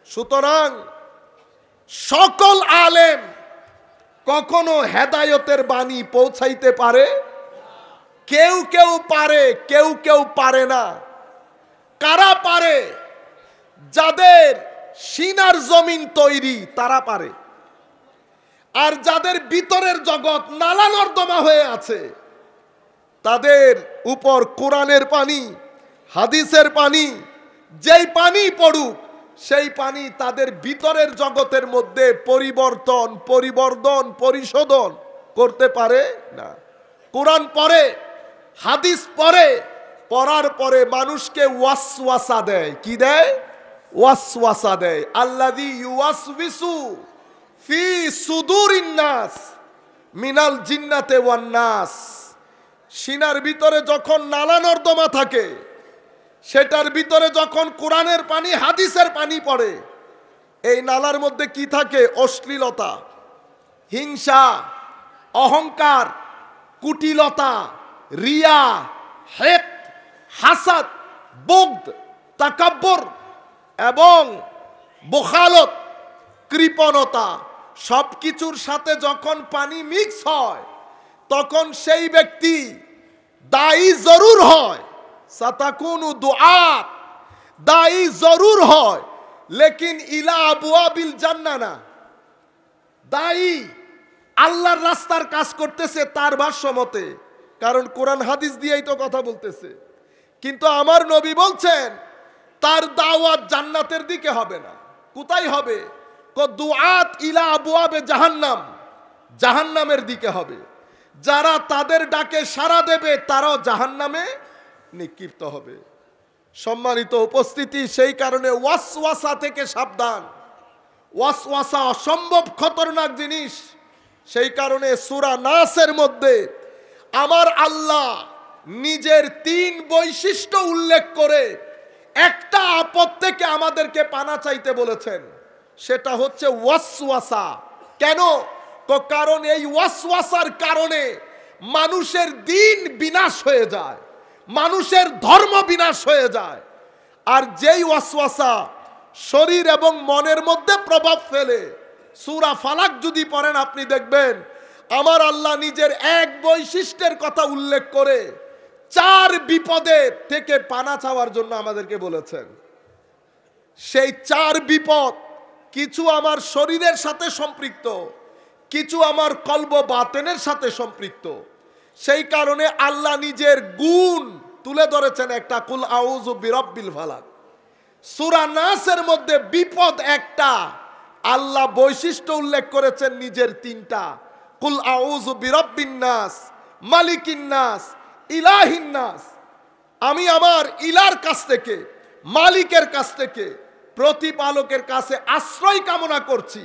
সুতরাং সকল আলেম কখনো হেদায়েতের বাণী পৌঁছাইতে পারে, কেউ কেউ পারে, কেউ কেউ পারে না। কারা পারে? যাদের সিনার জমিন তৈরি তারা পারে, আর যাদের ভিতরের জগৎ নালা নর্দমা হয়ে আছে তাদের উপর কোরআনের পানি, হাদিসের পানি, যেই পানি পড়ুক সেই পানি তাদের ভিতরের জগতের মধ্যে পরিবর্তন পরিশোধন করতে পারে না। কোরআন পড়ে, হাদিস পড়ে, পড়ার পরে মানুষকে ওয়াসওয়াসা দেয়। কি দেয়? ওয়াসওয়াসা দেয়। আল্লাযী ইউওয়াসবিসু ফি সুদুরিন নাস মিনাল জিন্নাতি ওয়ান নাস। সিনার ভিতরে যখন নালা নর্দমা থাকে, সেটার ভিতরে যখন কোরআনের পানি, হাদিসের পানি পড়ে, এই নালার মধ্যে কি থাকে? অশ্লীলতা, হিংসা, অহংকার, কুটিলতা, রিয়া, হেক, হাসাদ, বুগদ, তাকাব্বুর এবং বখালত, কৃপণতা, সবকিছুর সাথে যখন পানি মিক্স হয় তখন সেই ব্যক্তি দায়ী জরুর হয়। সাতাকুনু দুআত, দায়ী জরুর হয়, লেকিন ইলা আবওয়াবিল জান্নাহ না। দায়ী আল্লাহর রাস্তার কাজ করতেছে তার ভাষ্য মতে, কারণ কোরআন হাদিস দিয়েই তো কথা বলতেছে। কিন্তু আমার নবী বলছেন তার দাওয়াত জান্নাতের দিকে হবে না। কোথায় হবে? দুআত ইলা আবওয়াবে জাহান্নাম, জাহান্নামের দিকে হবে। যারা তাদের ডাকে সাড়া দেবে তারাও জাহান্নামে নিক্ষিপ্ত হবে। সম্মানিত উপস্থিতি, সেই কারণে ওয়াসওয়াসা থেকে সাবধান। ওয়াসওয়াসা অসম্ভব খতরনাক জিনিস। সেই কারণে সূরা নাসের মধ্যে আমার আল্লাহ নিজের ৩ বৈশিষ্ট্য উল্লেখ করে একটা আপদ থেকে আমাদেরকে পানা চাইতে বলেছেন, সেটা হচ্ছে ওয়াসওয়াসা। কেন? কারণ এই ওয়াসওয়াসার কারণে মানুষের দিন বিনাশ হয়ে যায়, মানুষের ধর্ম বিনাশ হয়ে যায়। আর যেই ওয়াসওয়াসা শরীর এবং মনের মধ্যে প্রভাব ফেলে, সূরা ফালাক যদি পড়েন আপনি দেখবেন আমার আল্লাহ নিজের এক বৈশিষ্ট্যের কথা উল্লেখ করে 4 বিপদের থেকে পানা চাওয়ার জন্য আমাদেরকে বলেছেন। সেই 4 বিপদ কিছু আমার শরীরের সাথে সম্পৃক্ত, কিছু আমার কলব বাতেনের সাথে সম্পৃক্ত। সেই কারণে আল্লাহ নিজের গুণ তুলে ধরেছেন একটা, কুল আউযু বিরাব্বিল ফালাক। সূরা নাসের মধ্যে বিপদ একটা, আল্লাহ বৈশিষ্ট্য উল্লেখ করেছেন নিজের 3টা, কুল আউযু বিরাব্বিন নাস, মালিকিন নাস, ইলাহিন নাস। আমি আমার ইলার কাছ থেকে, মালিকের কাছ থেকে, প্রতিপালকের কাছে আশ্রয় কামনা করছি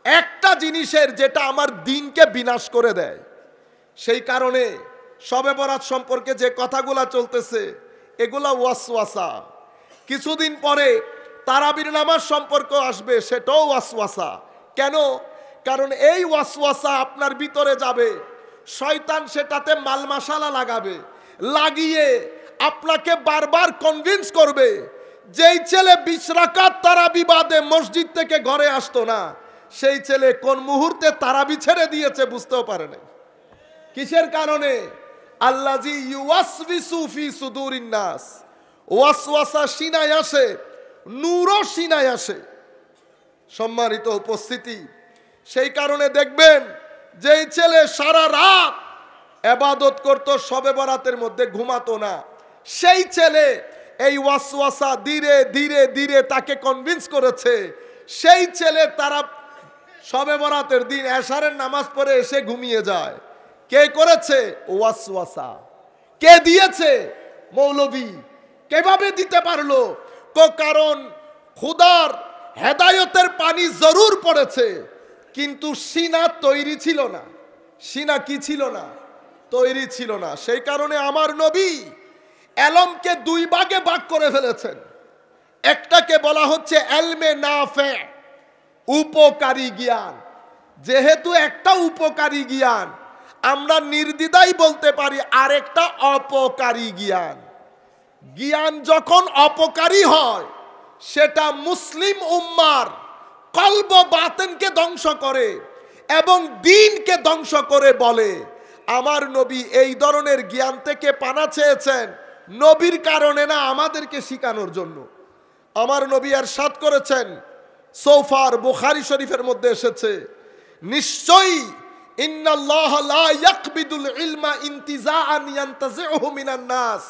একটা জিনিসের যেটা আমার দিনকে বিনাশ করে দেয়। সেই কারণে শবে বরাত সম্পর্কে যে কথাগুলা চলতেছে এগুলা ওয়াসওয়াসা। কিছুদিন পরে তারাবির নামাজ সম্পর্ক আসবে, সেটাও ওয়াসওয়াসা। কেন? কারণ এই ওয়াসওয়াসা আপনার ভিতরে যাবে, শয়তান সেটাতে মাল মশালা লাগাবে, লাগিয়ে আপনাকে বারবার কনভিন্স করবে। যেই ছেলে 20 রাকাত তারাবি বাদে মসজিদ থেকে ঘরে আসতো না, সেই ছেলে কোন মুহূর্তে তারাবি ছেড়ে দিয়েছে বুঝতেও পারে না। কিসের কারণে? আল্লাযী ইউওয়াসবিসু ফি সুদুরিন নাস। ওয়াসওয়াসা সিনায় আসে, নূরও সিনায় আসে। সম্মানিত উপস্থিতি, সেই কারণে দেখবেন যেই ছেলে সারা রাত ইবাদত করত, শবে বরাতের মধ্যে ঘুমাতো না, সেই ছেলে এই ওয়াসওয়াসা ধীরে ধীরে ধীরে তাকে কনভিন্স করেছে। সেই ছেলে তারা শবে বরাতের দিন এশারের নামাজ পড়ে এসে ঘুমিয়ে যায়। কে করেছে? ওয়াসওয়াসা। কে দিয়েছে? মৌলবী। কিভাবে দিতে পারলো? কারণ খোদার হেদায়েতের পানি জরুর পড়েছে, কিন্তু সিনা তৈরি ছিল না। সিনা কি ছিল না? তৈরি ছিল না। সেই কারণে আমার নবী এলমকে 2 ভাগে ভাগ করে ফেলেছেন। একটাকে বলা হচ্ছে এলমে নাফে, উপকারী জ্ঞান। যেহেতু একটা উপকারী জ্ঞান, আমরা নির্দ্বিধায় বলতে পারি আরেকটা অপকারী জ্ঞান। জ্ঞান যখন অপকারী হয় সেটা মুসলিম উম্মার কলব বাতেনকে ধ্বংস করে এবং দ্বীনকে ধ্বংস করে বলে। আমার নবী এই ধরনের জ্ঞান থেকে পানা চেয়েছেন নবীর কারণে না, আমাদেরকে শিখানোর জন্য। আমার নবী ইরশাদ করেছেন, সৌফার বুখারী শরীফের মধ্যে এসেছে, নিশ্চয়ই ইন্নাল্লাহ লা ইয়াকবিদুল ইলমা ইনতিজাআন ইয়ানতাজিউহু মিনান নাস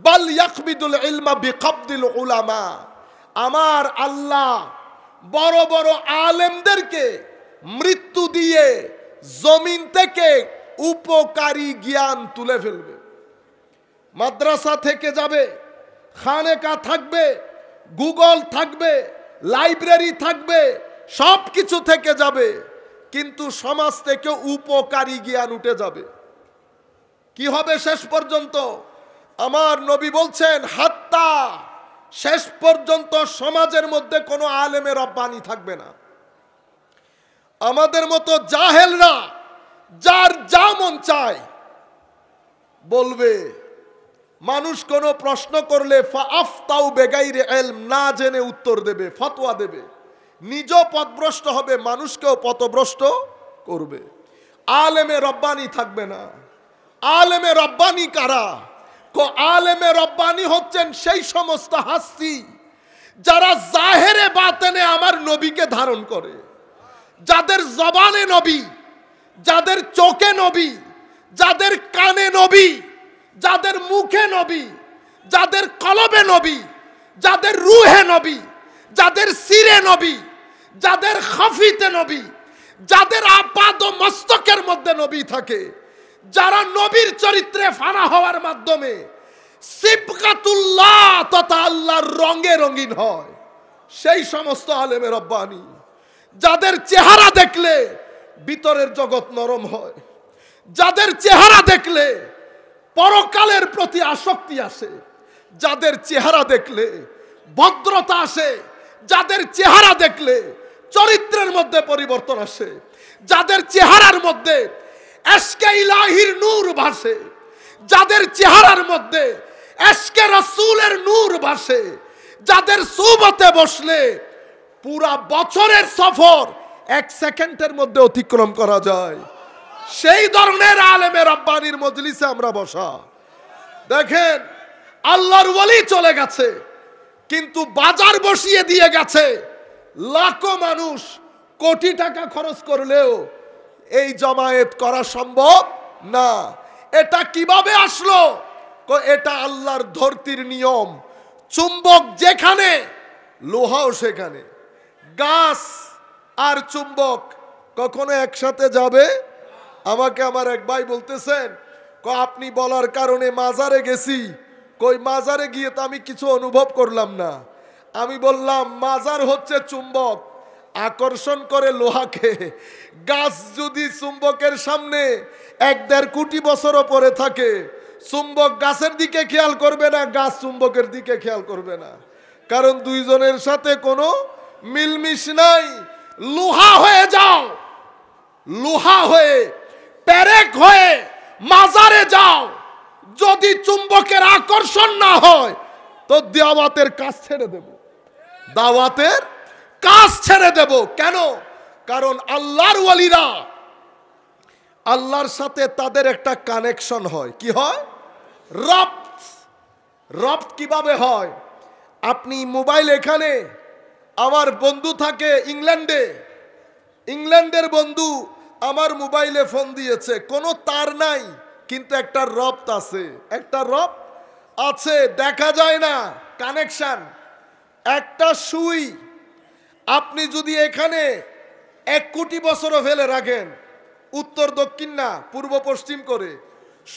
বাল ইয়াকবিদুল ইলমা বিকবদিল উলামা। আমার আল্লাহ বড় বড় আলেমদেরকে মৃত্যু দিয়ে জমিন থেকে উপকারী জ্ঞান তুলে ফেলবে। মাদ্রাসা থেকে যাবে, খানেকা থাকবে, গুগল থাকবে, লাইব্রেরি থাকবে, সব কিছু থেকে যাবে, কিন্তু সমাজ থেকে উপকারী জ্ঞান উঠে যাবে। কি হবে শেষ পর্যন্ত? আমার নবী বলছেন, হাত্তা, শেষ পর্যন্ত সমাজের মধ্যে কোনো আলেমে রব্বানি থাকবে না। আমাদের মতো জাহেলরা যার যা মন চায় বলবে। মানুষ কোনো প্রশ্ন করলে ফাআফতাউ বেগাইরে ইলম, না জেনে উত্তর দেবে, ফতোয়া দেবে, নিজ পথভ্রষ্ট হবে, মানুষকেও পথভ্রষ্ট করবে। আলেমে রব্বানি থাকবে না। আলেমে রব্বানি কারা? আলেমে রব্বানি হচ্ছেন সেই সমস্ত হাস্তি যারা জাহেরে বাতেনে আমার নবীকে ধারণ করে, যাদের জবানে নবী, যাদের চোখে নবী, যাদের কানে নবী, যাদের মুখে নবী, যাদের কলবে নবী, যাদের রুহে নবী, যাদের সিরে নবী, যাদের খাফিতে নবী, যাদের আপাদ ও মস্তকের মধ্যে নবী থাকে, যারা নবীর চরিত্রে ফানা হওয়ার মাধ্যমে সিবগাতুল্লাহ তথা আল্লাহর রঙে রঙিন হয়, সেই সমস্ত আলেমে রব্বানি, যাদের চেহারা দেখলে ভিতরের জগৎ নরম হয়, যাদের চেহারা দেখলে পরকালের প্রতি আসক্তি আসে, যাদের চেহারা দেখলে ভদ্রতা আসে, যাদের চেহারা দেখলে চরিত্রের মধ্যে পরিবর্তন আসে, যাদের চেহারার মধ্যে এশকে ইলাহির নূর ভাসে, যাদের চেহারার মধ্যে এশকে রাসূলের নূর ভাসে, যাদের সুবতে বসলে পুরা বছরের সফর এক সেকেন্ডের মধ্যে অতিক্রম করা যায়, সেই ধরনের আলেমে রব্বানির মজলিসে আমরা বসা। দেখেন, আল্লাহর ওলি চলে গেছে, কিন্তু বাজার বসিয়ে দিয়ে গেছে। লাখো মানুষ কোটি টাকা খরচ করলেও এই জমায়েত করা সম্ভব না। এটা কিভাবে আসলো? এটা আল্লাহর ধরতির নিয়ম। চুম্বক যেখানে, লোহাও সেখানে। গাছ আর চুম্বক কখনো একসাথে যাবে? আমাকে আমার এক ভাই বলতেছেন, আপনি বলার কারণে মাজারে গেছি, কই মাজারে গিয়ে তো আমি কিছু অনুভব করলাম না। আমি বললাম, মাজার হচ্ছে চুম্বক, আকর্ষণ করে লোহাকে। গাছ যদি চুম্বকের সামনে 1-1.5 কোটি বছরও পরে থাকে, চুম্বক গাছের দিকে খেয়াল করবে না, গাছ চুম্বকের দিকে খেয়াল করবে না, কারণ দুইজনের সাথে কোনো মিলমিশ নাই। লোহা হয়ে যাও, লোহা হয়ে, পেরেক হয়ে মাজারে যাও, যদি চুম্বকের আকর্ষণ না হয় তো দাওয়াতের কাজ ছেড়ে দেব, দাওয়াতের কাজ ছেড়ে দেব। কেন? কারণ আল্লাহর ওয়ালিরা, আল্লাহর সাথে তাদের একটা কানেকশন হয়। কি হয়? রব্ত। রব্ত কিভাবে হয়? আপনি মোবাইল, এখানে আমার বন্ধু থাকে ইংল্যান্ডে, ইংল্যান্ডের বন্ধু আমার মোবাইলে ফোন দিয়েছে, কোনো তার নাই, কিন্তু একটা রব্ত আছে, একটা রব্ত আছে, দেখা যায় না, কানেকশন। একটা সুই আপনি যদি এখানে 1 কোটি বছরও ফেলে রাখেন, উত্তর দক্ষিণ না পূর্ব পশ্চিম করে,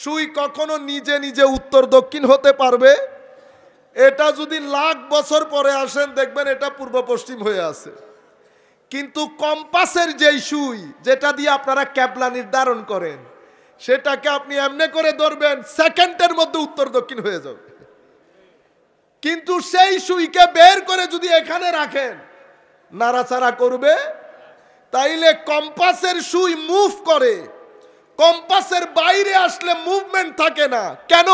সুই কখনো নিজে নিজে উত্তর দক্ষিণ হতে পারবে? এটা যদি লাখ বছর পরে আসেন, দেখবেন এটা পূর্ব পশ্চিম হয়ে আছে। কিন্তু কম্পাসের যেই সুই, যেটা দিয়ে আপনারা ক্যাবলা নির্ধারণ করেন, সেটাকে আপনি এমনি করে ধরবেন, সেকেন্ডের মধ্যে উত্তর দক্ষিণ হয়ে যাবে। কিন্তু সেই সুইকে বের করে যদি এখানে রাখেন, নাড়াচাড়া করবে? তাইলে কম্পাসের সুই মুভ করে, কম্পাসের বাইরে আসলে মুভমেন্ট থাকে না। কেন?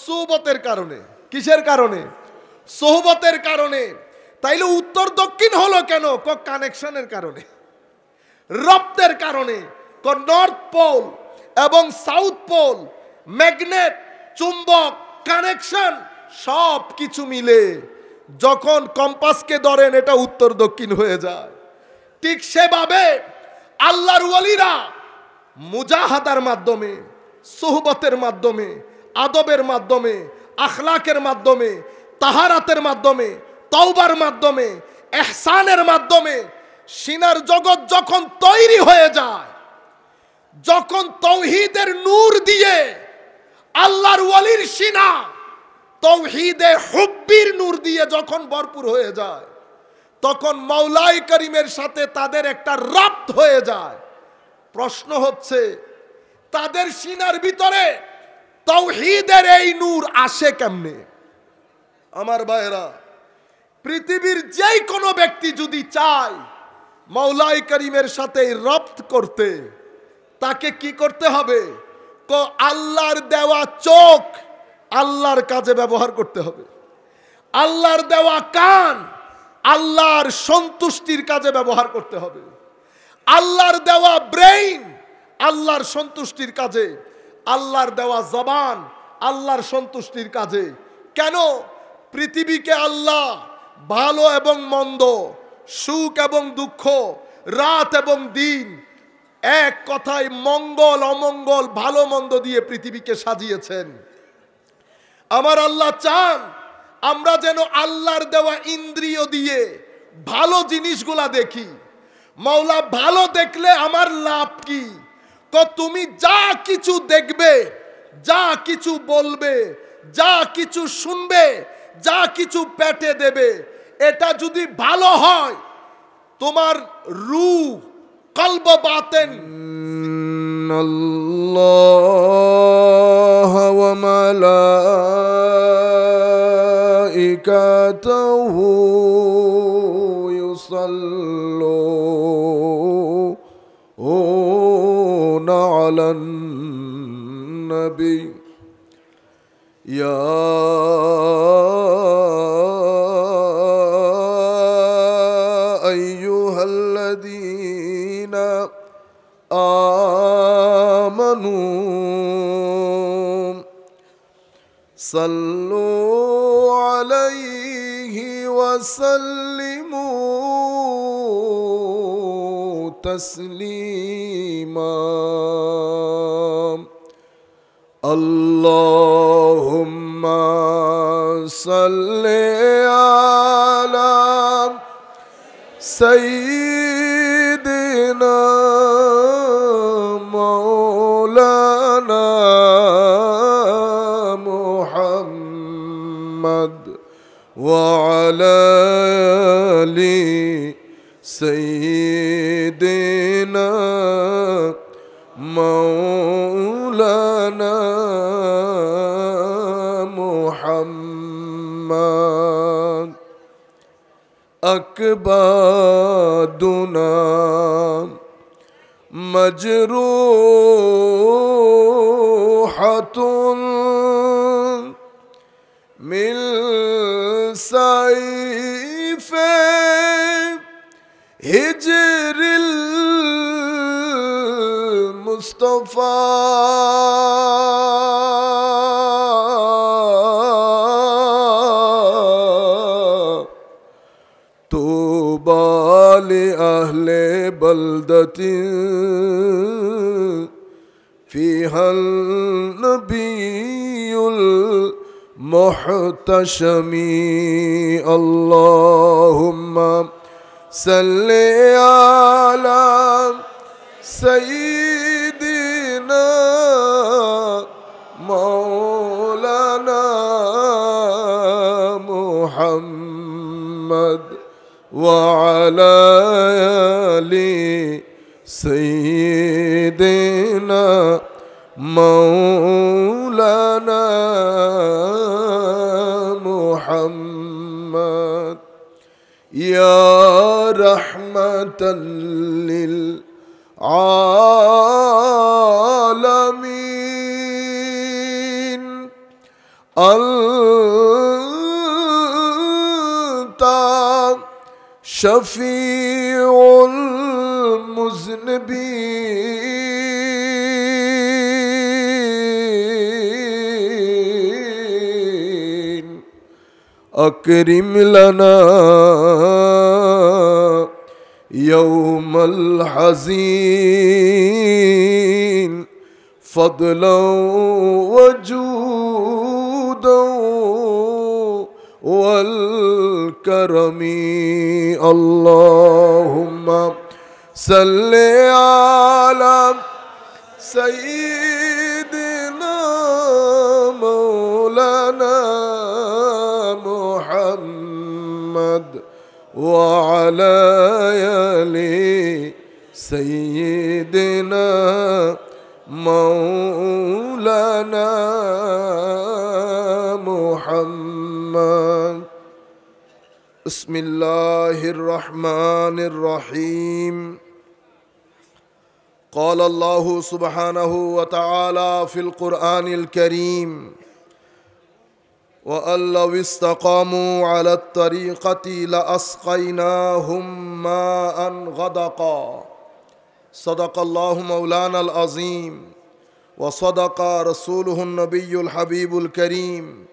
সুবতের কারণে। কিসের কারণে? সোহবতের কারণে। তাইলে উত্তর দক্ষিণ হলো কেন? কানেকশনের কারণে, রপ্তের কারণে। নর্থ পোল এবং সাউথ পোল, ম্যাগনেট, চুম্বক, কানেকশন সব কিছু মিলে যখন কম্পাসকে ধরেন এটা উত্তর দক্ষিণ হয়ে যায়। ঠিক সেভাবে আল্লাহর ওয়ালিরা মুজাহাদার মাধ্যমে, সুহবতের মাধ্যমে, আদবের মাধ্যমে, আখলাকের মাধ্যমে, তাহারাতের মাধ্যমে, তওবার মাধ্যমে, ইহসানের মাধ্যমে সিনার জগৎ যখন তৈরি হয়ে যায়, যখন তাওহীদের নূর দিয়ে আল্লাহর ওয়ালির সিনা তাওহীদে হুব্বির নূর দিয়ে যখন ভরপুর হয়ে যায়, তখন মাওলাই করিমের সাথে তাদের একটা রাব্ত হয়ে যায়। প্রশ্ন হচ্ছে, তাদের সিনার ভিতরে তাওহীদের এই নূর আসে কেমনে? আমার ভাইরা, পৃথিবীর যেই কোনো ব্যক্তি যদি চায় মাওলাই করিমের সাথে রপ্ত করতে, তাকে কি করতে হবে? আল্লাহর দেওয়া চোখ আল্লাহর কাজে ব্যবহার করতে হবে, আল্লাহর দেওয়া কান আল্লাহর সন্তুষ্টির কাজে ব্যবহার করতে হবে, আল্লাহর দেওয়া ব্রেইন আল্লাহর সন্তুষ্টির কাজে, আল্লাহর দেওয়া জবান আল্লাহর সন্তুষ্টির কাজে। কেন? পৃথিবীকে আল্লাহ ভালো এবং মন্দ, সুখ এবং দুঃখ, রাত এবং দিন, এক কথায় মঙ্গল অমঙ্গল, ভালো মন্দ দিয়ে পৃথিবীকে সাজিয়েছেন। আমার আল্লাহ চান আমরা যেন আল্লাহর দেওয়া ইন্দ্রিয় দিয়ে ভালো জিনিসগুলা দেখি। মাওলা ভালো দেখলে আমার লাভ কি? তুমি যা কিছু দেখবে, যা কিছু বলবে, যা কিছু শুনবে, যা কিছু পেটে দেবে, এটা যদি ভালো হয়, তোমার রূহ, কলব, বাতেন। আল্লাহ ওয়া মালাইকাতুহু ইউসাল্লুনা আলান নবী ইয়া আইয়ুহাল্লাযীনা আমানু সাল্লু আলাইহি ওয়া সাল্লিমু তাসলিমা। আল্লাহুম্মা সাল্লি আলা সাইয়্যিদিনা মাওলানা মুহাম্মদ ওয়া আলা আলি সাইয়্যিদিনা মাওলানা মুহাম্মদ। আকবাদুনা মজরুহাতুন মিন সাইফে হিজরিল মুস্তাফা। তুবা লি আহলে বলদতিন ফিহাল নবিয়ুল মুহতাশমি। আল্লাহুম্মা সাল্লি আলা সাইয়্যিদিনা মাওলানা মুহাম্মদ ওয়া আলা আলি সাইয়্যিদিনা মাওলানা মুহাম্মদ। ইয়া রাহমাতাল লিল আলামিন। আল্লাহুম্মা شفيع المذنبين أكرم لنا يوم الحزين فضلا وجودا والكرم اللهم صل على سيدنا مولانا محمد وعلى آل سيدنا مولانا محمد بسم الله الرحمن الرحيم قال الله سبحانه وتعالى في القرآن الكريم وأن لو استقاموا على الطريقة لأسقيناهم ماء غدقا صدق الله مولانا العظيم وصدق رسوله النبي الحبيب الكريم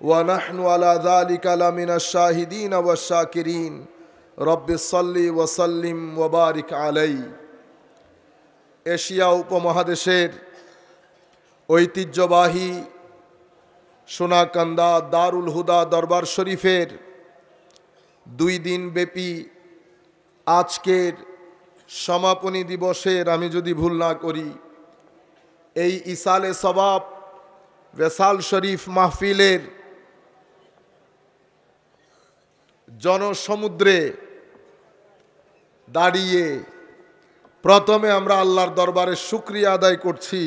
ونحن على ذلك لمن الشاهدين والشاكرين رب صل وسلم وبارك عليه এশিয়া উপমহাদেশের ঐতিহ্যবাহী সোনাকান্দা দারুল হুদা দরবার শরীফের 2 দিন ব্যাপী আজকের সমাপনী দিবসের আমি যদি ভুল না করি এই ইসালে সওয়াব ওয়াসাল শরীফ মাহফিলের জনসমুদ্রে দাঁড়িয়ে প্রথমে আমরা আল্লাহর দরবারে শুকরিয়া আদায় করছি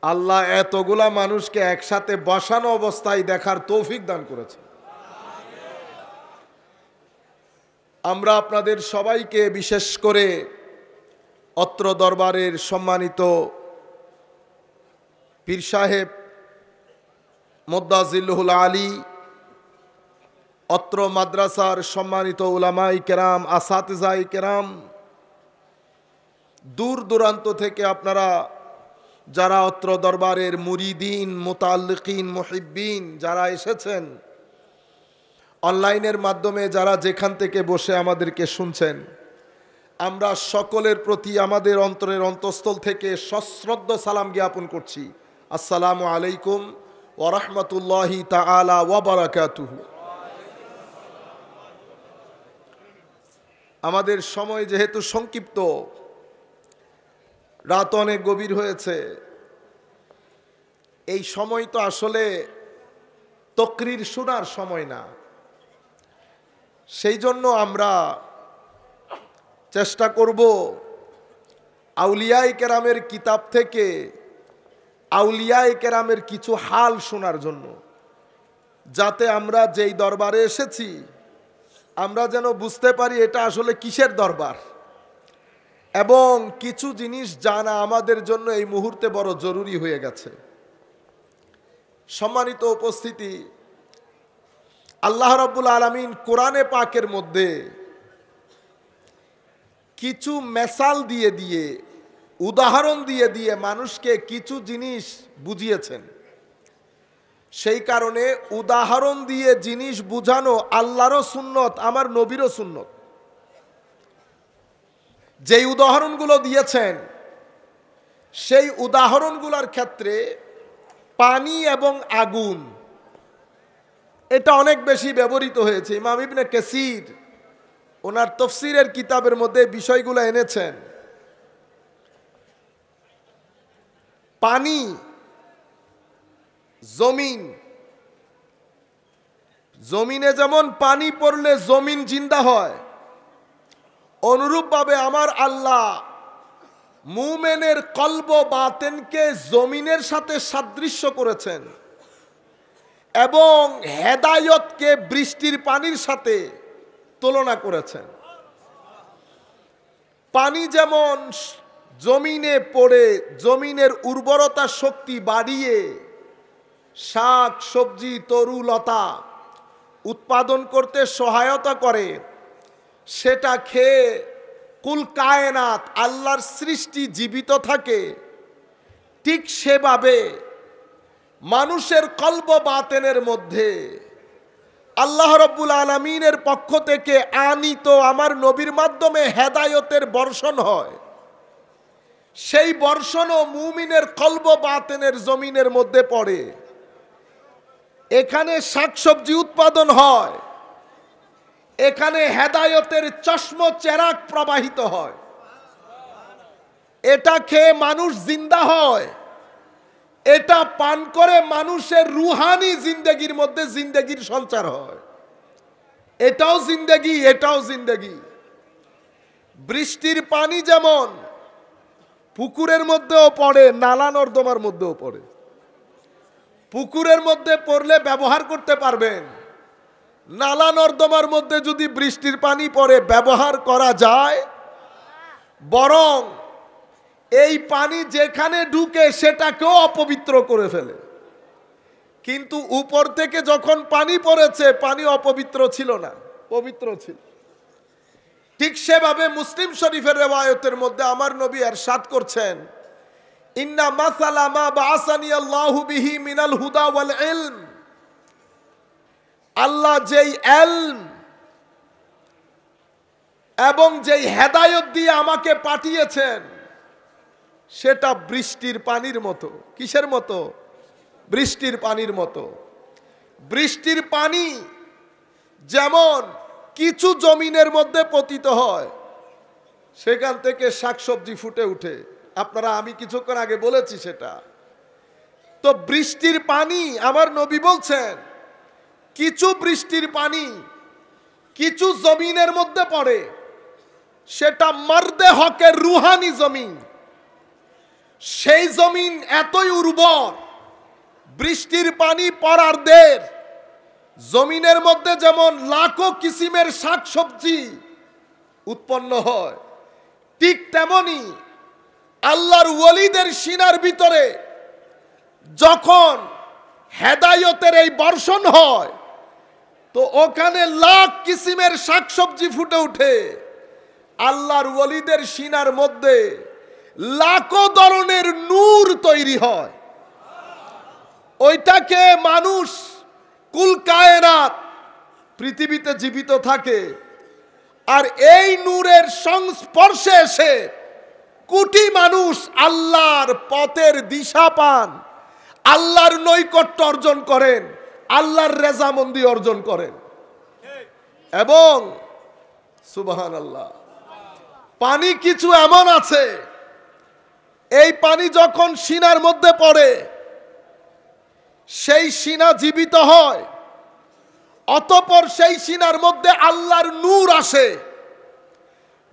আল্লাহ এতগুলা মানুষকে একসাথে বসানো অবস্থায় দেখার তৌফিক দান করেছে আমরা আপনাদের সবাইকে বিশেষ করে অত্র দরবারের সম্মানিত পীর সাহেব মুদ্দাজিল্লুল আলী অত্র মাদ্রাসার সম্মানিত উলামায়ে কেরাম আসাতিজায়ে কেরাম দূর দূরান্ত থেকে আপনারা যারা অত্র দরবারের মুরিদিন মুতাল্লিকিন মুহিব্বিন যারা এসেছেন অনলাইনের মাধ্যমে যারা যেখান থেকে বসে আমাদেরকে শুনছেন আমরা সকলের প্রতি আমাদের অন্তরের অন্তঃস্থল থেকে সশ্রদ্ধ সালাম জ্ঞাপন করছি আসসালামু আলাইকুম ওয়া রাহমাতুল্লাহি তাআলা ওয়া বারাকাতুহু আমাদের সময় যেহেতু সংক্ষিপ্ত রাত অনেক গভীর হয়েছে এই সময় তো আসলে তাকরীর শোনার সময় না সেই জন্য আমরা চেষ্টা করব আউলিয়ায়ে কেরামের কিতাব থেকে আউলিয়ায়ে কেরামের কিছু হাল শোনার জন্য যাতে আমরা যেই দরবারে এসেছি আমরা যেন বুঝতে পারি এটা আসলে কিসের দরবার এবং কিছু জিনিস জানা আমাদের জন্য এই মুহূর্তে বড় জরুরি হয়ে গেছে সম্মানিত উপস্থিতি আল্লাহ রাব্বুল আলামিন কোরআনে পাকের মধ্যে কিছু মেসাল দিয়ে দিয়ে উদাহরণ দিয়ে দিয়ে মানুষকে কিছু জিনিস বুঝিয়েছেন সেই কারণে উদাহরণ দিয়ে জিনিস বুঝানো আল্লাহরও সুন্নত আমার নবীরও সুন্নত যেই উদাহরণগুলো দিয়েছেন সেই উদাহরণগুলোর ক্ষেত্রে পানি এবং আগুন এটা অনেক বেশি ব্যবহৃত হয়েছে ইমাম ইবনে কাসির ওনার তাফসীরের কিতাবের মধ্যে বিষয়গুলো এনেছেন পানি জমিনে যেমন পানি পড়লে জমিন জিন্দা হয় অনুরূপভাবে আমার আল্লাহ মুমিনের কলব বাতেনকে জমিনের সাথে সাদৃশ্য করেছেন এবং হেদায়েতকে বৃষ্টির পানির সাথে তুলনা করেছেন পানি যেমন জমিনে পড়ে জমিনের উর্বরতা শক্তি বাড়িয়ে শাক সবজি তরুলতা উৎপাদন করতে সহায়তা করে সেটা খেয়ে কুল কায়নাত আল্লাহর সৃষ্টি জীবিত থাকে, ঠিক সেভাবে মানুষের কলব বাতেনের মধ্যে আল্লাহ রাব্বুল আলামিনের পক্ষ থেকে আনিত আমার নবীর মাধ্যমে হেদায়েতের বর্ষণ হয়। সেই বর্ষণও মুমিনের কলব বাতেনের জমিনের মধ্যে পড়ে। এখানে শাকসবজি উৎপাদন হয়, এখানে হেদায়েতের চশম চেরাগ প্রবাহিত হয়। এটা খেয়ে মানুষ জিন্দা হয়, এটা পান করে মানুষের রুহানি জিন্দেগির মধ্যে জিন্দেগির সঞ্চার হয়। এটাও জিন্দেগি, এটাও জিন্দেগি। বৃষ্টির পানি যেমন পুকুরের মধ্যেও পড়ে, নালা নর্দমার মধ্যেও পড়ে। পুকুরের মধ্যে পড়লে ব্যবহার করতে পারবেন, নালা নর্দমার মধ্যে যদি বৃষ্টির পানি পড়ে ব্যবহার করা যায়, বরং এই পানি যেখানে ঢুকে সেটাকেও অপবিত্র করে ফেলে। কিন্তু উপর থেকে যখন পানি পড়েছে, পানি অপবিত্র ছিল না, পবিত্র ছিল। ঠিক সেভাবে মুসলিম শরীফের রিওয়ায়াতের মধ্যে আমার নবী ইরশাদ করছেন, ইন্না মাসালা মা বাআসানি আল্লাহু বিহি মিনাল হুদা ওয়াল ইলম, আল্লাহ যেই ইলম এবং যেই হেদায়েত দিয়ে আমাকে পাঠিয়েছেন সেটা বৃষ্টির পানির মতো। কিসের মতো? বৃষ্টির পানির মতো। বৃষ্টির পানি যেমন কিছু জমিনের মধ্যে পতিত হয়, সেখান থেকে শাকসবজি ফুটে উঠে। আপনারা, আমি কিছুক্ষণ আগে বলেছি সেটা। তো বৃষ্টির পানি আমার নবী বলছেন, কিছু বৃষ্টির পানি কিছু জমিনের মধ্যে পড়ে, সেটা মারদে হকের রুহানি জমিন। সেই জমিন এতই উর্বর, বৃষ্টির পানি পড়ার দের জমিনের মধ্যে যেমন লাখো কিসিমের শাকসবজি উৎপন্ন হয়, ঠিক তেমনি আল্লাহর ওয়ালিদের সিনার ভিতরে যখন হেদায়েতের এই বর্ষণ হয়, তো ওখানে লাখ কিসিমের শাকসবজি ফুটে ওঠে। আল্লাহর ওয়ালিদের সিনার মধ্যে লাখো ধরনের নূর তৈরি হয়। ওইটাকে মানুষ কুল কায়নাত পৃথিবীতে জীবিত থাকে। আর এই নূরের সংস্পর্শে এসে কোটি মানুষ আল্লাহর পথের দিশা পান, আল্লাহর নৈকট্য অর্জন করেন, আল্লাহর রেজামন্দি অর্জন করেন। এবং সুবহানাল্লাহ, পানি কিছু এমন আছে, এই পানি যখন সিনার মধ্যে পড়ে সেই সিনা জীবিত হয়, অতঃপর সেই সিনার মধ্যে আল্লাহর নূর আসে।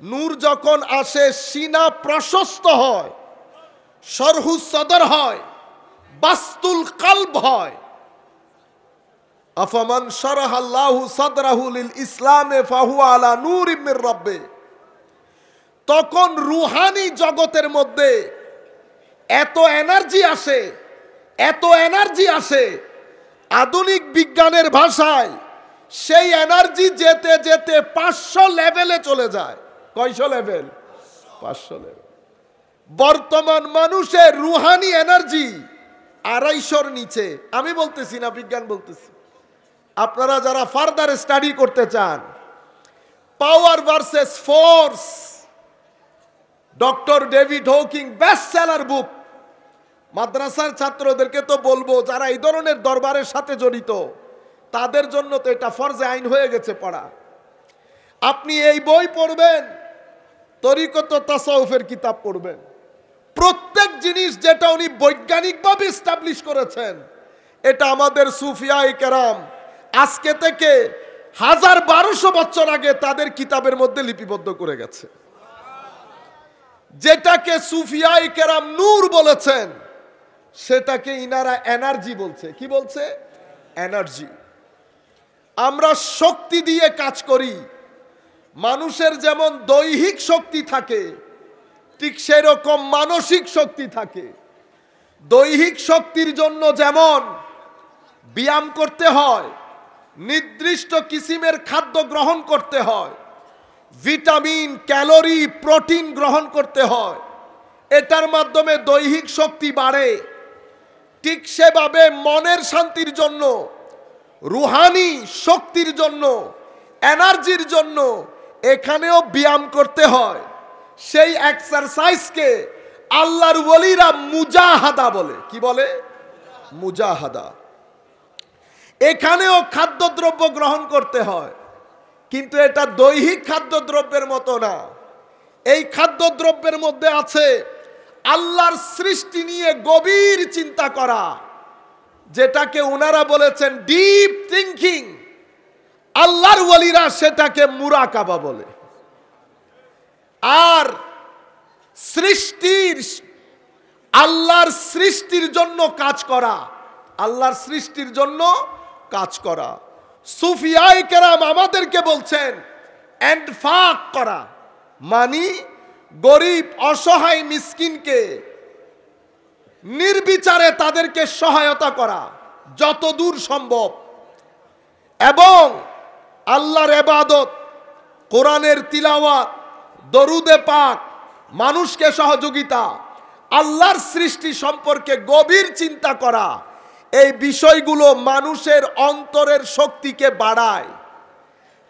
নূর যখন আসে সিনা প্রশস্ত হয়, শরহু সদর হয়, বাস্তুল কলব হয়। আফামান শারাহাল্লাহু সাদরাহু লিল ইসলামে ফাহুয়া আলা নূরিম মির রাব্বে। তখন রুহানি জগতের মধ্যে এত এনার্জি আসে, এত এনার্জি আসে, আধুনিক বিজ্ঞানের ভাষায় সেই এনার্জি যেতে যেতে 500 লেভেলে চলে যায়। কয়শো লেভেল? 500 লেভেল। বর্তমান মানুষের রুহানি এনার্জি 250-র নিচে। আমি বলতেছি না, বিজ্ঞান বলতেছি। আপনারা যারা ফার্দার স্টাডি করতে চান, power versus force, doctor David Hawking best seller book. মাদ্রাসার ছাত্রদেরকে তো বলবো, যারা এই ধরনের দরবারের সাথে জড়িত, তাদের জন্য তো এটা ফরজে আইন হয়ে গেছে পড়া। আপনি এই বই পড়বেন, তরিকত তাসাউফের কিতাব পড়বেন। প্রত্যেক জিনিস যেটা উনি বৈজ্ঞানিকভাবে এস্টাবলিশ করেছেন, এটা আমাদের সুফিয়ায়ে কেরাম আজকে থেকে 1200 বছর আগে তাদের কিতাবের মধ্যে লিপিবদ্ধ করে গেছে। যেটাকে সুফিয়ায়ে কেরাম নূর বলেছেন, সেটাকে ইনারা এনার্জি বলছে। কি বলছে? এনার্জি। আমরা শক্তি দিয়ে কাজ করি। মানুষের যেমন দৈহিক শক্তি থাকে, ঠিক সেরকম মানসিক শক্তি থাকে। দৈহিক শক্তির জন্য যেমন ব্যায়াম করতে হয়, নির্দিষ্ট কিসিমের খাদ্য গ্রহণ করতে হয়, ভিটামিন, ক্যালোরি, প্রোটিন গ্রহণ করতে হয়। এটার মাধ্যমে দৈহিক শক্তি বাড়ে। ঠিক সেভাবে মনের শান্তির জন্য, রুহানি শক্তির জন্য, এনার্জির জন্য এখানেও ব্যায়াম করতে হয়। সেই এক্সারসাইজকে আল্লাহর ওলিরা মুজাহাদা বলে। কি বলে? মুজাহাদা। এখানেও খাদ্যদ্রব্য গ্রহণ করতে হয়, কিন্তু এটা দৈহিক খাদ্যদ্রব্যের মতো না। এই খাদ্যদ্রব্যের মধ্যে আছে আল্লাহর সৃষ্টি নিয়ে গভীর চিন্তা করা, যেটাকে ওনারা বলেছেন ডিপ থিঙ্কিং। আল্লাহর ওলিরা সেটাকে মুরাকাবা বলে। আর সৃষ্টির, আল্লাহর সৃষ্টির জন্য কাজ করা, আল্লাহর সৃষ্টির জন্য কাজ করা। সুফিয়ায়ে কেরাম আমাদেরকে বলছেন ইনফাক করা, মানে গরিব অসহায় মিসকিনকে নির্বিচারে তাদেরকে সহায়তা করা যতদূর সম্ভব, এবং আল্লাহর ইবাদত, কোরআনের তিলাওয়াত, দরুদে পাক, মানুষকে সহযোগিতা, আল্লাহর সৃষ্টি সম্পর্কে গভীর চিন্তা করা। এই বিষয়গুলো মানুষের অন্তরের শক্তিকে বাড়ায়।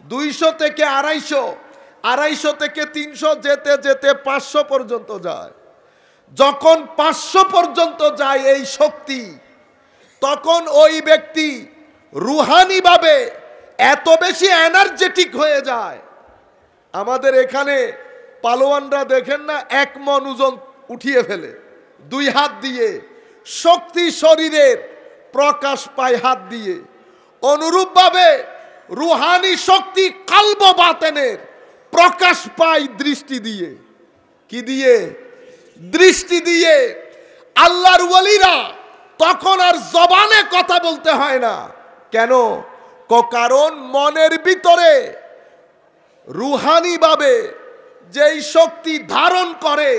200 থেকে 250, 250 থেকে 300, যেতে যেতে 500 পর্যন্ত যায়। যখন 500 পর্যন্ত যায় এই শক্তি, তখন ওই ব্যক্তি রুহানিভাবে এত বেশি এনার্জেটিক হয়ে যায়। আমাদের এখানে পালোয়ানরা দেখেন না, 1 মণ ওজন উঠিয়ে ফেলে 2 হাত দিয়ে। শক্তি শরীরের প্রকাশ পায় হাত দিয়ে। অনুরূপভাবে রুহানি শক্তি কলব বাতেনের প্রকাশ পায় দৃষ্টি দিয়ে। কি দিয়ে? দৃষ্টি দিয়ে। আল্লাহর ওলিরা তখন আর জবানে কথা বলতে হয় না। কেন? কারণ মনের ভিতরে রুহানিভাবে যেই শক্তি ধারণ করে,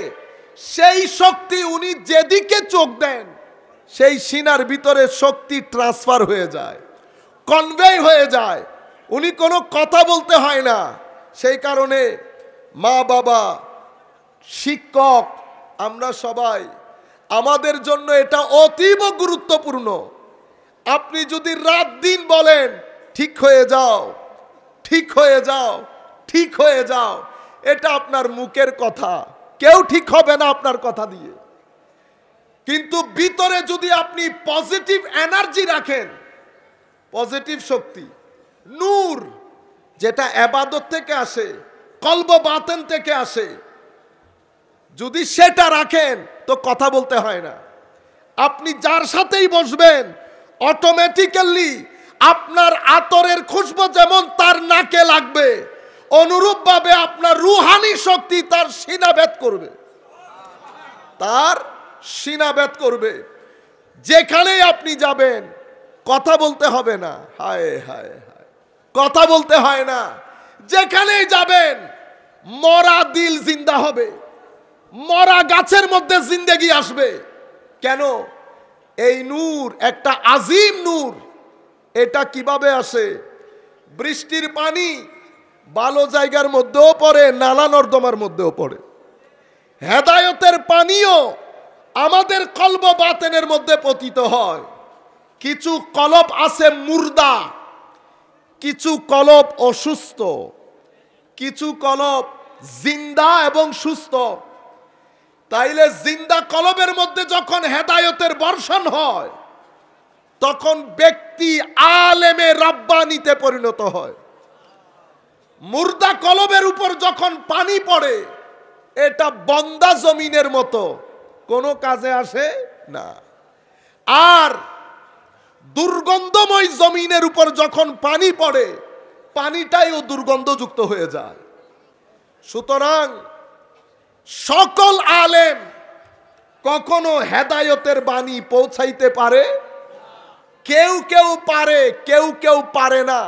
সেই শক্তি উনি যেদিকে চোখ দেন, সেই সিনার ভিতরে শক্তি ট্রান্সফার হয়ে যায়, কনভে হয়ে যায়। উনি কোনো কথা বলতে হয় না। সেই কারণে মা বাবা, শিক্ষক, আমরা সবাই, আমাদের জন্য এটা অতীব গুরুত্বপূর্ণ। আপনি যদি রাত দিন বলেন ঠিক হয়ে যাও, ঠিক হয়ে যাও, ঠিক হয়ে যাও, এটা আপনার মুখের কথা, কেউ ঠিক হবে না আপনার কথা দিয়ে। কিন্তু ভিতরে যদি আপনি পজিটিভ এনার্জি রাখেন, পজিটিভ শক্তি, নূর, যেটা ইবাদত থেকে আসে, কলব বাতেন থেকে আসে, যদি সেটা রাখেন তো কথা বলতে হয় না। আপনি যার সাথেই বসবেন অটোমেটিক্যালি আপনার আতরের খুশবু যেমন তার নাকে লাগবে, অনুরূপভাবে আপনার রুহানি শক্তি তার সিনাভেদ করবে, তার সিনাভেদ করবে। যেখানেই আপনি যাবেন কথা বলতে হবে না। হায় হায় হায়, কথা বলতে হয় না। যেখানেই যাবেন মরা দিল জিন্দা হবে, মরা গাছের মধ্যে জিন্দেগি আসবে। কেন? এই নূর একটা আজিম নূর। এটা কিভাবে আসে? বৃষ্টির পানি ভালো জায়গার মধ্যেও পড়ে, নালা নর্দমার মধ্যেও পড়ে। হেদায়েতের পানিও আমাদের কলব বাতেনের মধ্যে পতিত হয়। কিছু কলব আছে মুর্দা, কিছু কলব অসুস্থ, কিছু কলব জিন্দা এবং সুস্থ। তাইলে জিন্দা কলবের মধ্যে যখন হেদায়েতের বর্ষণ হয়, তখন ব্যক্তি আলেমে রাব্বানিতে পরিণত হয়। মুর্দা কলবের উপর যখন পানি পড়ে, এটা বন্দা জমিনের মতো, কোনো কাজে আসে না। আর দুর্গন্ধময় জমিনের উপর যখন পানি পড়ে, পানিটাইও দুর্গন্ধযুক্ত হয়ে যায়। সুতরাং সকল আলেম কখনো হেদায়েতের বাণী পৌঁছাইতে পারে? কেউ কেউ পারে, কেউ কেউ পারে না।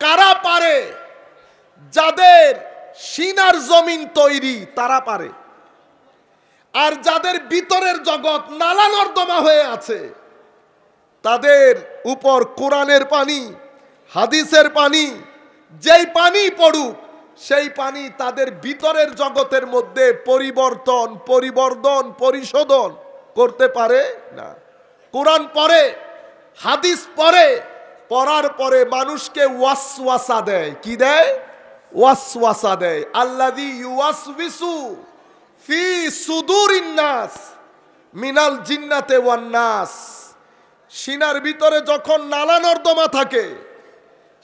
কারা পারে? যাদের সিনার জমিন তৈরি তারা পারে। আর যাদের ভিতরের জগৎ নালা নর্দমা হয়ে আছে, তাদের উপর কোরআনের পানি, হাদিসের পানি, যেই পানি পড়ুক সেই পানি তাদের ভিতরের জগতের মধ্যে পরিবর্তন পরিশোধন করতে পারে না। কোরআন পড়ে, হাদিস পড়ে, পড়ার পরে মানুষকে ওয়াসওয়াসা দেয়। কি দেয়? ওয়াসওয়াসা দেয়। আল্লাযী ইউওয়াসওয়িসু ফি সুদুরিন নাস মিনাল জিন্নাতি ওয়ান নাস। সিনার ভিতরে যখন নালা নর্দমা থাকে,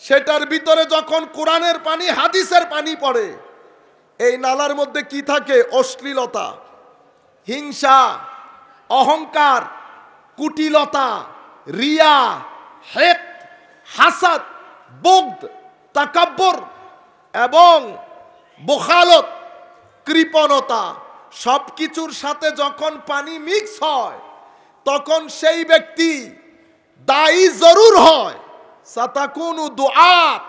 সেটার ভিতরে যখন কোরআনের পানি হাদিসের পানি পড়ে, এই নালার মধ্যে কি থাকে? অশ্লীলতা, হিংসা, অহংকার, কুটিলতা, রিয়া, হেক, হাসাদ, বুগদ, তাকাব্বুর এবং বখালত, কৃপণতা, সবকিছুর সাথে যখন পানি মিক্স হয় তখন সেই ব্যক্তি দায়ী জরুর হয়। সাতাকুনু দুআত,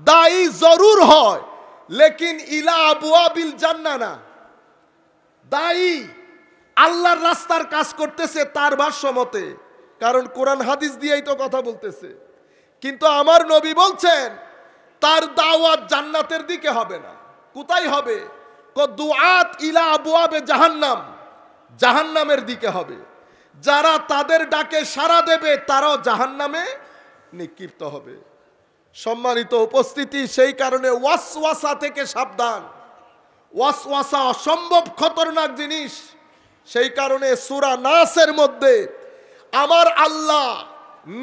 দায়ী জরুর হয়, লেকিন ইলা আবওয়াবিল জান্নাহ না। দায়ী আল্লাহর রাস্তার কাজ করতেছে তার ভাষ্য মতে, কারণ কোরআন হাদিস দিয়েই তো কথা বলতেছে। কিন্তু আমার নবী বলছেন তার দাওয়াত জান্নাতের দিকে হবে না। কোথায় হবে? দুআত ইলা আবওয়াবে জাহান্নাম, জাহান্নামের দিকে হবে। যারা তাদের ডাকে সাড়া দেবে তারাও জাহান্নামে নিক্ষিপ্ত হবে। সম্মানিত উপস্থিতি, সেই কারণে ওয়াসওয়াসা থেকে সাবধান। ওয়াসওয়াসা অসম্ভব খতরনাক জিনিস। সেই কারণে সূরা নাসের মধ্যে আমার আল্লাহ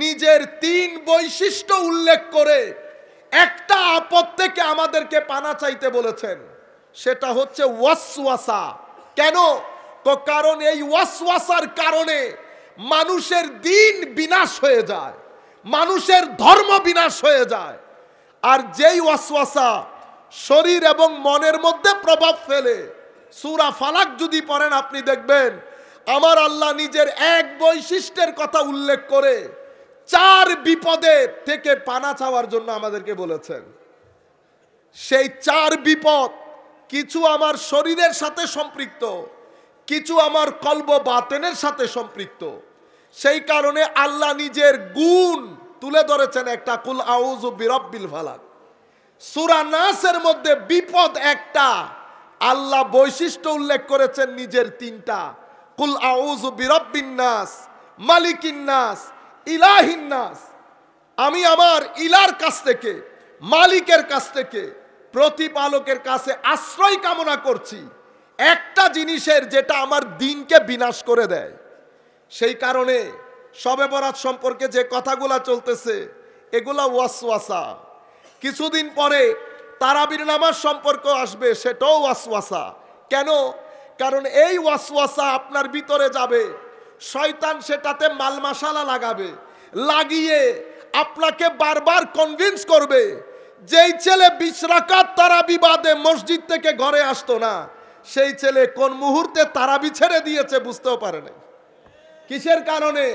নিজের ৩ বৈশিষ্ট্য উল্লেখ করে একটা আপদ থেকে আমাদেরকে পানা চাইতে বলেছেন, সেটা হচ্ছে ওয়াসওয়াসা। কেন? তো কারণ এই ওয়াসওয়াসার কারণে মানুষের দিন বিনাশ হয়ে যায়, মানুষের ধর্ম বিনাশ হয়ে যায়। আর যেই ওয়াসওয়াসা শরীর এবং মনের মধ্যে প্রভাব ফেলে, সূরা ফালাক যদি পড়েন আপনি দেখবেন আমার আল্লাহ নিজের এক বৈশিষ্ট্যের কথা উল্লেখ করে 4 বিপদের থেকে পানা চাওয়ার জন্য আমাদেরকে বলেছেন। সেই 4 বিপদ কিছু আমার শরীরের সাথে সম্পৃক্ত, কিছু আমার কলব বাতেনের সাথে সম্পৃক্ত। সেই কারণে আল্লাহ নিজের গুণ তুলে ধরেছেন একটা, কুল আউযু বিরাব্বিল ফালাক। সূরা নাসের মধ্যে বিপদ একটা, আল্লাহ বৈশিষ্ট্য উল্লেখ করেছেন নিজের 3টা, কুল আউযু বিরাব্বিন নাস, মালিকিন নাস, ইলাহিন নাস। আমি আমার ইলার কাছ থেকে, মালিকের কাছ থেকে, প্রতিপালকের কাছে আশ্রয় কামনা করছি একটা জিনিসের, যেটা আমার দিনকে বিনাশ করে দেয়। সেই কারণে শবে বরাত সম্পর্কে যে কথাগুলা চলতেছে এগুলা ওয়াসওয়াসা। কিছুদিন পরে তারাবির নামাজ সম্পর্ক আসবে, সেটাও ওয়াসওয়াসা। কেন? কারণ এই ওয়াসওয়াসা আপনার ভিতরে যাবে, শয়তান সেটাতে মাল মশালা লাগাবে, লাগিয়ে আপনাকে বারবার কনভিন্স করবে। যেই ছেলে 20 রাকাত তারাবি বাদে মসজিদ থেকে ঘরে আসতো না, সেই ছেলে কোন মুহূর্তে তারাবি ছেড়ে দিয়েছে বুঝতেও পারে না। কিসের কারণে?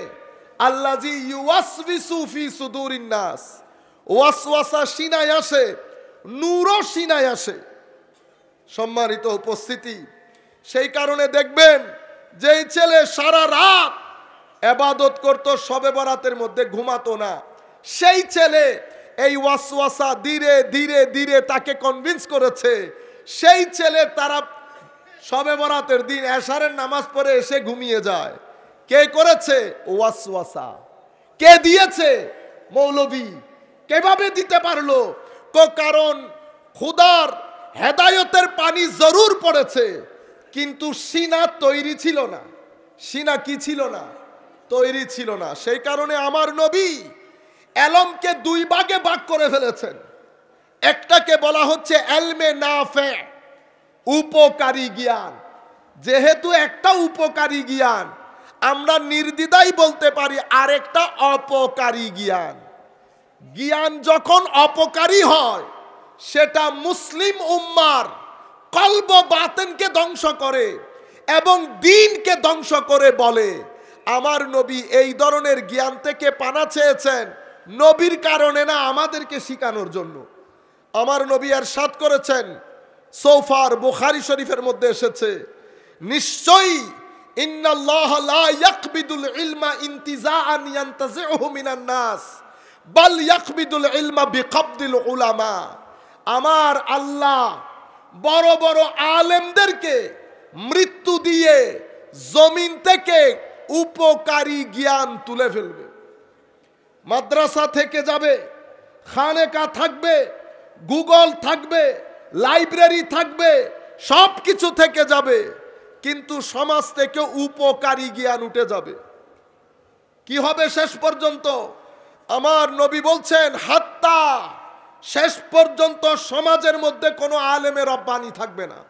আল্লাযী ইউওয়াসওয়িসু ফি সুদুরিন নাস। ওয়াসওয়াসা সিনায় আসে, নূরও সিনায় আসে। সম্মানিত উপস্থিতি, সেই কারণে দেখবেন যেই ছেলে সারা রাত ইবাদত করত, শবে বরাতের মধ্যে ঘুমাতো না, সেই ছেলে এই ওয়াসওয়াসা ধীরে ধীরে ধীরে তাকে কনভিন্স করেছে। সেই ছেলে তারা শবে বরাতের দিন এশারের নামাজ পড়ে এসে ঘুমিয়ে যায়। কে করেছে? ওয়াসওয়াসা। কে দিয়েছে? মৌলবী। কিভাবে দিতে পারলো? কারণ খোদার হেদায়েতের পানি জরুর পড়েছে, কিন্তু সিনা তৈরি ছিল না। সিনা কি ছিল না? তৈরি ছিল না। সেই কারণে আমার নবী এলমকে 2 ভাগে ভাগ করে ফেলেছেন। একটাকে বলা হচ্ছে এলমে নাফে, উপকারী জ্ঞান। যেহেতু একটা উপকারী জ্ঞান, আমরা নির্দ্বিধায় বলতে পারি আরেকটা অপকারী জ্ঞান। জ্ঞান যখন অপকারী হয়, সেটা মুসলিম উম্মার কলব বাতেনকে ধ্বংস করে এবং দ্বীনকে ধ্বংস করে বলে। আমার নবী এই ধরনের জ্ঞান থেকে পানা চেয়েছেন নবীর কারণে না, আমাদেরকে শিখানোর জন্য। আমার নবী ইরশাদ করেছেন, সৌফার বুখারী শরীফের মধ্যে এসেছে, নিশ্চয়ই ইন্নাল্লাহ লা ইয়াকবিদুল ইলমা ইনতিজাআন ইয়ানতাজিউহু মিনান নাস বাল ইয়াকবিদুল ইলমা বিকবদিল উলামা। আমার আল্লাহ বড় বড় আলেমদেরকে মৃত্যু দিয়ে জমিন থেকে উপকারী জ্ঞান তুলে ফেলবে। মাদ্রাসা থেকে যাবে, খানেকা থাকবে, গুগল থাকবে, লাইব্রেরি থাকবে, সব কিছু থেকে যাবে, কিন্তু সমাজ থেকে উপকারী জ্ঞান উঠে যাবে। কি হবে শেষ পর্যন্ত? আমার নবী বলছেন, হাত্তা, শেষ পর্যন্ত সমাজের মধ্যে কোনো আলেমে রব্বানি থাকবে না।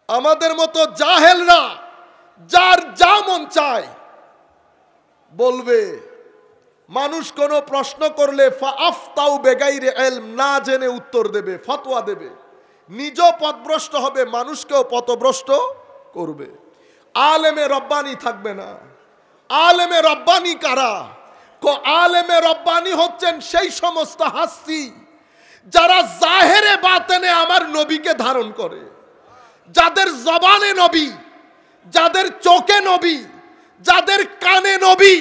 আমাদের মতো জাহেলরা যার যা মন চায় বলবে। মানুষ কোনো প্রশ্ন করলে ফাআফতাউ বেগাইরে ইলম, না জেনে উত্তর দেবে, ফতোয়া দেবে, নিজেও পথভ্রষ্ট হবে, মানুষকেও পথভ্রষ্ট করবে। আলেমে রব্বানি থাকবে না। আলেমে রব্বানি কারা? আলেমে রব্বানি হচ্ছেন সেই সমস্ত হাসি যারা জাহেরে বাতেনে আমার নবীকে ধারণ করে, যাদের জবানে নবী, যাদের চোখে নবী, যাদের কানে নবী,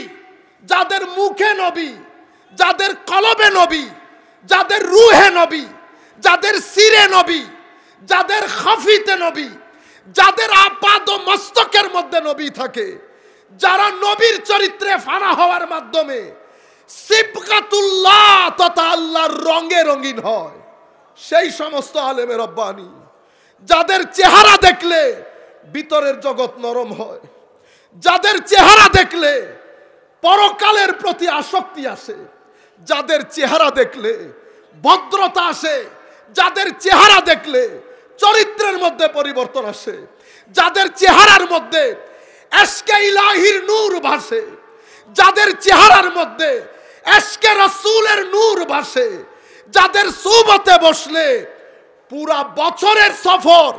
যাদের মুখে নবী, যাদের কলবে নবী, যাদের রুহে নবী, যাদের সিরে নবী, যাদের খাফিতে নবী, যাদের আপাদ ও মস্তকের মধ্যে নবী থাকে, যারা নবীর চরিত্রে ফানা হওয়ার মাধ্যমে সিবগাতুল্লাহ তথা আল্লাহর রঙে রঙিন হয়, সেই সমস্ত আলেমে রব্বানি, যাদের চেহারা দেখলে ভিতরের জগৎ নরম হয়, যাদের চেহারা দেখলে পরকালের প্রতি আসক্তি আসে, যাদের চেহারা দেখলে ভদ্রতা আসে, যাদের চেহারা দেখলে চরিত্রের মধ্যে পরিবর্তন আসে, যাদের চেহারার মধ্যে এশকে ইলাহির নূর ভাসে, যাদের চেহারার মধ্যে এশকে রাসূলের নূর ভাসে, যাদের সুবতে বসলে পুরা বছরের সফর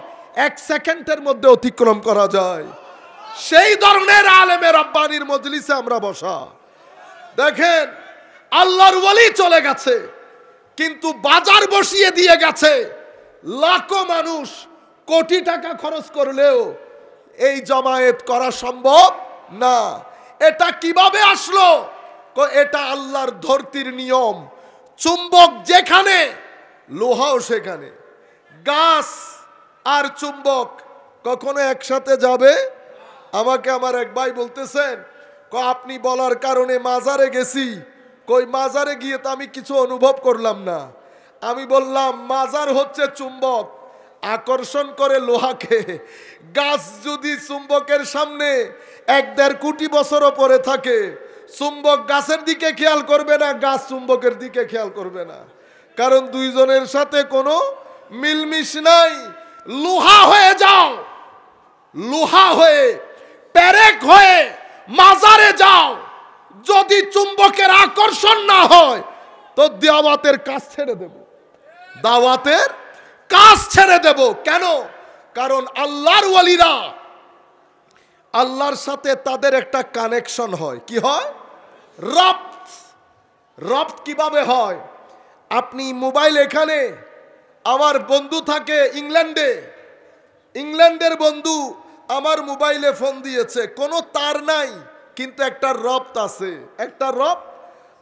এক সেকেন্ডের মধ্যে অতিক্রম করা যায়, সেই ধরনের আলেমে রব্বানির মজলিসে আমরা বসা। দেখেন, আল্লাহর ওয়ালি চলে গেছে, কিন্তু বাজার বসিয়ে দিয়ে গেছে। লাখো মানুষ কোটি টাকা খরচ করলেও এই জমায়েত করা সম্ভব না। এটা কিভাবে আসলো? এটা আল্লাহর ধরতির নিয়ম। চুম্বক যেখানে, লোহাও সেখানে। গাছ আর চুম্বক কখনো একসাথে যাবে? আমাকে আমার এক ভাই বলতেছেন, আপনি বলার কারণে মাজারে গেছি, কই মাজারে গিয়ে তো আমি কিছু অনুভব করলাম না। আমি বললাম, মাজার হচ্ছে চুম্বক, আকর্ষণ করে লোহাকে। গাছ যদি চুম্বকের সামনে 1-1.5 কোটি বছরও পরে থাকে, চুম্বক গাছের দিকে খেয়াল করবে না, গাছ চুম্বকের দিকে খেয়াল করবে না, কারণ দুইজনের সাথে কোনো মিলমিশ নাই। লোহা হয়ে যাও, লোহা হয়ে, পেরেক হয়ে মাজারে যাও, যদি চুম্বকের আকর্ষণ না হয় তো দাওয়াতের কাজ ছেড়ে দেব, দাওয়াতের কাজ ছেড়ে দেব। কেন? কারণ আল্লাহর ওয়ালিরা, আল্লাহর সাথে তাদের একটা কানেকশন হয়। কি হয়? রব্ত। রব্ত কিভাবে হয়? আপনি মোবাইল, এখানে আমার বন্ধু থাকে ইংল্যান্ডে, ইংল্যান্ডের বন্ধু আমার মোবাইলে ফোন দিয়েছে, কোনো তার নাই, কিন্তু একটা রব্ত আছে, একটা রব্ত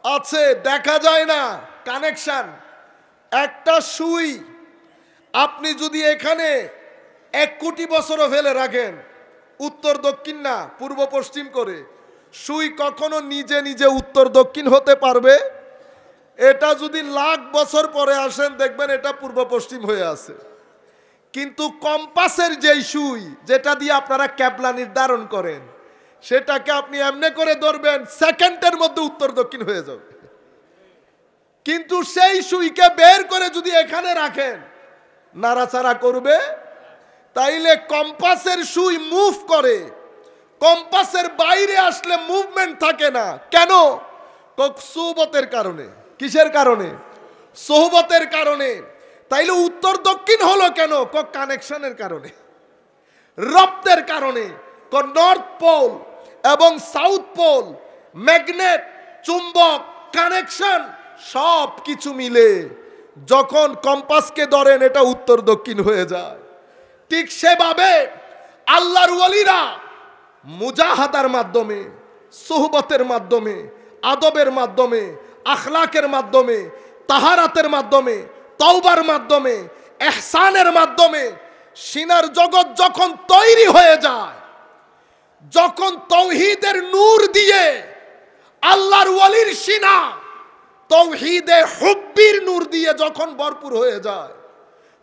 আছে, দেখা যায় না, কানেকশন। একটা সুই আপনি যদি এখানে 1 কোটি বছরও ফেলে রাখেন, উত্তর দক্ষিণ না পূর্ব পশ্চিম করে, সুই কখনো নিজে নিজে উত্তর দক্ষিণ হতে পারবে? এটা যদি লাখ বছর পরে আসেন, দেখবেন এটা পূর্ব পশ্চিম হয়ে আছে। কিন্তু কম্পাসের যেই সুই, যেটা দিয়ে আপনারা ক্যাবলা নির্ধারণ করেন, সেটাকে আপনি এমনি করে ধরবেন, সেকেন্ডের মধ্যে উত্তর দক্ষিণ হয়ে যাবে। কিন্তু সেই সুইকে বের করে যদি এখানে রাখেন, নাড়াচাড়া করবে। তাইলে কম্পাসের সুই মুভ করে, কম্পাসের বাইরে আসলে মুভমেন্ট থাকে না। কেন? সুহবতের কারণে। কিসের কারণে? সুহবতের কারণে। তাইলে উত্তর দক্ষিণ হলো কেন? কানেকশনের কারণে, রপ্তের কারণে। নর্থ পোল এবং সাউথ পোল, ম্যাগনেট, চুম্বক, কানেকশন সব কিছু মিলে যখন কম্পাসকে ধরেন, এটা উত্তর দক্ষিণ হয়ে যায়। ঠিক সেভাবে আল্লাহর ওয়ালিরা মুজাহাদার মাধ্যমে, সুহবতের মাধ্যমে, আদবের মাধ্যমে, আখলাকের মাধ্যমে, তাহারাতের মাধ্যমে, তওবার মাধ্যমে, ইহসানের মাধ্যমে সিনার জগৎ যখন তৈরি হয়ে যায়, যখন তাওহীদের নূর দিয়ে আল্লাহর ওয়ালির সিনা তাওহীদে হুব্বির নূর দিয়ে যখন ভরপুর হয়ে যায়,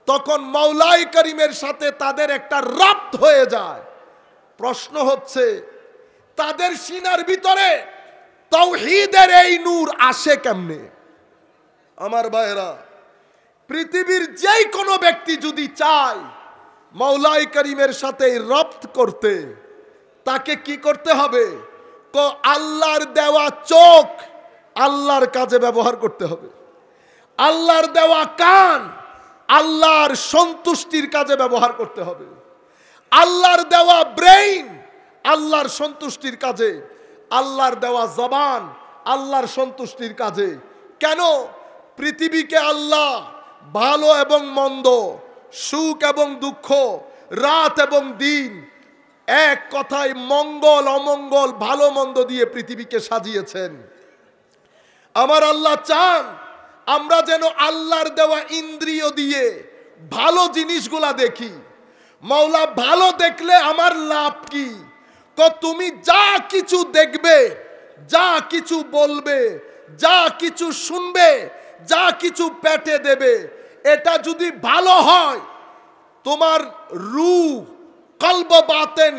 তখন মাওলাই করিমের সাথে তাদের একটা রাবত হয়ে যায়। প্রশ্ন হচ্ছে, তাদের সিনার ভিতরে তাওহীদের এই নূর আসে কেমনে? আমার ভাইরা, পৃথিবীর যে কোনো ব্যক্তি যদি চায় মাওলাই করিমের সাথে রপ্ত করতে, তাকে কি করতে হবে? আল্লাহর দেওয়া চোখ আল্লাহর কাজে ব্যবহার করতে হবে, আল্লাহর দেওয়া কান আল্লাহর সন্তুষ্টির কাজে ব্যবহার করতে হবে, আল্লাহর দেওয়া ব্রেইন আল্লাহর সন্তুষ্টির কাজে, আল্লাহর দেওয়া জবান আল্লাহর সন্তুষ্টির কাজে। কেন? পৃথিবীকে আল্লাহ ভালো এবং মন্দ, সুখ এবং দুঃখ, রাত এবং দিন, এক কথায় মঙ্গল অমঙ্গল, ভালো মন্দ দিয়ে পৃথিবীকে সাজিয়েছেন। আমার আল্লাহ চান আমরা যেন আল্লাহর দেওয়া ইন্দ্রিয় দিয়ে ভালো জিনিসগুলা দেখি। মাওলা ভালো দেখলে আমার লাভ কি? তুমি যা কিছু দেখবে, যা কিছু বলবে, যা কিছু শুনবে, যা কিছু পেটে দেবে, এটা যদি ভালো হয়, তোমার রূহ, কলব, বাতেন